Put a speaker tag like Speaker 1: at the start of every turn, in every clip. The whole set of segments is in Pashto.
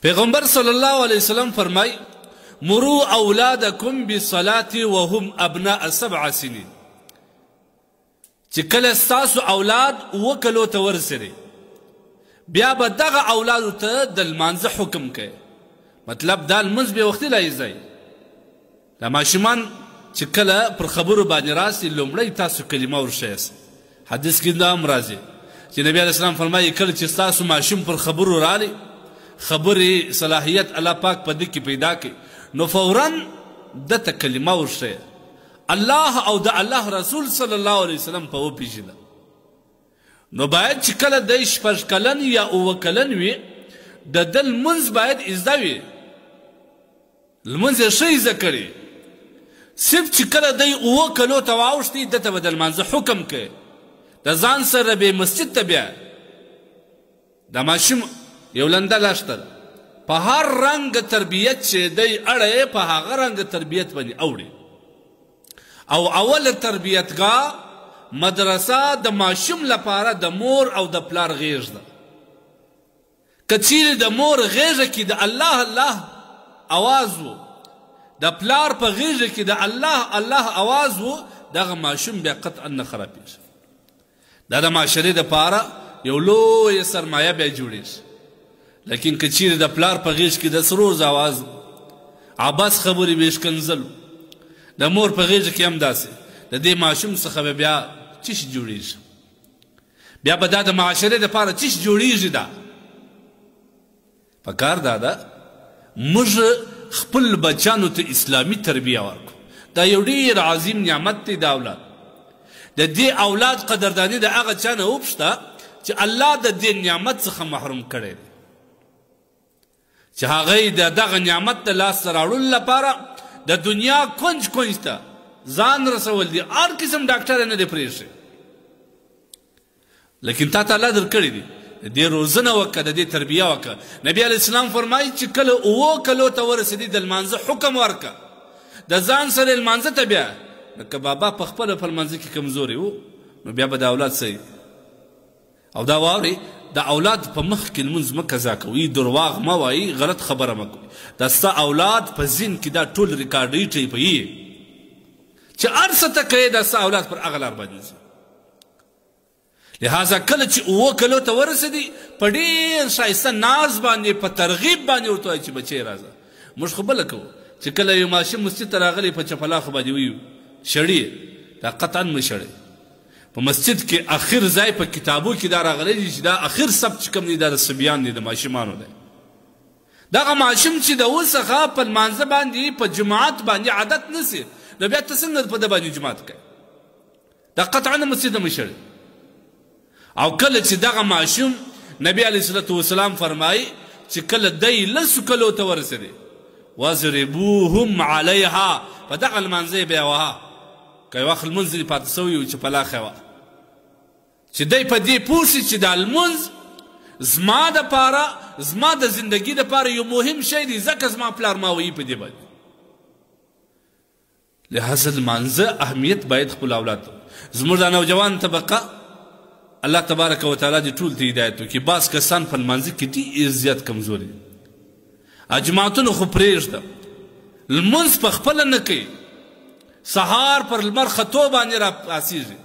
Speaker 1: پیغمبر صلی الله علیه وسلم فرمای مروا اولادکم بالصلاة وهم ابناء 7 سنین چې کله ستاسو اولاد 7 کلو ته ورسېږي بیا به دغه اولادو ته د لمانځه حکم کوي. مطلب دا لمونځ بې وختي لایزئ. دا ماشومان چې کله پر خبرو باندې راسي لومړی تاسو کلمه ورښیاست. حدیث کې دا هم راځي چې نبي علیه السلام فرمایي کله چې ستاسو ماشوم پر خبرو رالی خبرې صلاحیت الله پاک په دې کې پیدا کړي نو فوراً دته کلمه ورښیه الله او د الله رسول صلی الله علیه وسلم په وپېژنه. نو باید چې کله دی 6 کلن یا 7 کلن وي د ده لمونځ باید زده وي. لمونځ یې ښه زده کړي. صرف چې کله دی 7 کلو ته واوښتي دته به د لمانځه حکم کوي. د ځان سره به مسجد ته بیا دا ماشوم یو لنده لاشته ده په هر رنګ تربیت چې دی اړی په هغه رنګ تربیت باندې اوړي. او اول تربیتګاه مدرسه د ماشوم لپاره د مور او د پلار غیږ ده. که چیرې د مور غیږه کې د الله الله اواز و د پلار په غیږه کې د الله الله اواز و دغه ماشوم بیا قطعا نه خرابېږي. دا د معاشرې دپاره یو لویه سرمایه بیا جوړېږي. لیکن که چیرې د پلار په غیږ کې د سروز اواز عباس خبرې به ښکنځل د مور په غیږ کې هم داسې د دې ماشوم څخه به بیا څه شي جوړېږي. بیا به دا د معاشرې دپاره څه شي جوړېږي. دا پکار دا ده موږ خپل بچانو ته اسلامي تربیه ورکړو. دا یو ډېر عظیم نعمت دی د اولاد. د دې اولاد قدرداني د هغه چا نه وپوښته چې الله د دې نعمت څخه محروم کړی دی چې هغه یې د دغه نعمت د لاسته راوړلو لپاره د دنیا کونج کونج ته ځان رسول دي. هر قسم ډاکټر نه دی پرېښی. لیکن تا ته الله درکړی دی د دې روزنه وکړه د دې تربیه وکړه. نبي علیه السلام فرمایي چې کله 7 کلو ته ورسېدي د لمانځه حکم ورکړه. د ځان سره لمانځه ته بیا که بابا په خپله په لمانځه کې کمزوری و نو بیا به د اولاد صحیح او دا واورئ د اولاد په مخ کې لمونځ مه قضا کوئ. درواغ مه وایئ. غلط خبره مه کوئ. دا ستا اولاد په ذهن کې دا ټول ریکارډۍ ټیپوي چې هر څه ته کوې دا ستا اولاد پر هغه لار باندې ځي. لہذا کله چې 7 کلو ته ورسېدي په ډېر ښایسته ناز باندې په ترغیب باندې ورته وایي چې بچی راځه. موږ خو بله کوو چې کله یو ماشوم مسجد ته راغلی په چپلاخو باندې وي شړي دا قطعا مه شړئ. په مسجد کې اخر ځای په کتابو کې دا راغلی دی چې دا اخر سب چې کوم دی دا د صبیان دی د ماشومانو دی. دغه ماشوم چې د اوس څخه په لمانځه باندې په جماعت باندې عادت نسي نو بیا ته څنګه په ده باندې جماعت کوې؟ دا قطعا د مسجد نه مه شړئ. او کله چې دغه ماشوم نبی علیه الصلاة والسلام فرمایي چې کله دی 10 کلو ته ورسېدی واضربوهم علیها په دغه لمانځه یې بیا وهه. که یو وخت لمونځ دې پاته سوی و چې په لاښ یې وه چې دی په دې پوه شي چې دا لمونځ زما دپاره زما د زندګي دپاره یو مهم شی دی ځکه زما پلار ما ویي په دې باندې. لهذا لمانځه اهمیت باید خپل اولاد ته زموږ دا نوجوان طبقه الله تبارک وتعالی دې ټول ته هدایت وکړي. بعض کسان په لمانځه کې ډېر زیات کمزوري دي. جماعتونه خو پرېږده لمونځ په خپله نه کوي. سهار پر لمر ختو باندې را پاسېږي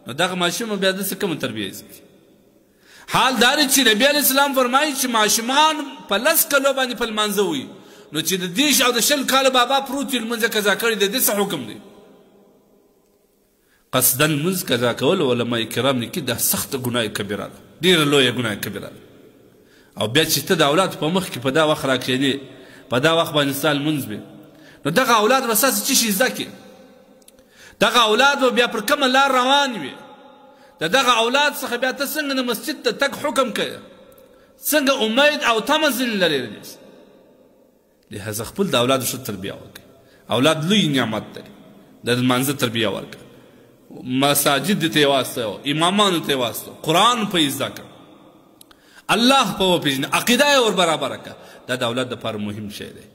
Speaker 1: نو دغه ماشوم بیا داسې کومه تربیه زده. حال دا دی چې نبي علیه السلام فرمایي چې ماشومان په 10 کلو باندې په لمانځه وي نو چې د 10 او د 20 کاله بابا پروت وي لمونځ یې قضا کړی د دې څه حکم دی؟ قصدا لمونځ قضا کول علما کرام لیکي دا سخته ګناه کبیره ده. ډېره لویه ګناه کبیره ده. او بیا چې ته د اولاد په مخ کې په دا وخت راکښېنې په دا وخت باندې ستا لمونځ وي نو دغه اولاد به ستاسې څه شي زده کړي؟ دغه اولاد به بیا پر کومه لار روان وي؟ د دغه اولاد څخه بیا ته څنګه د مسجد ته تګ حکم کوې؟ څنګه امید او تمه ځینې لرې؟ لهذا خپل د اولادو ښه تربیه وکړئ. اولاد لوی نعمت دی. د لمانځه تربیه ورکړه. مساجد ته یې واستوه امامانو ته یې واستوه قرآن په یې زده کړه الله په وپېژنه عقیده یې ور برابره کړه. دا د اولاد دپاره مهم شی دی.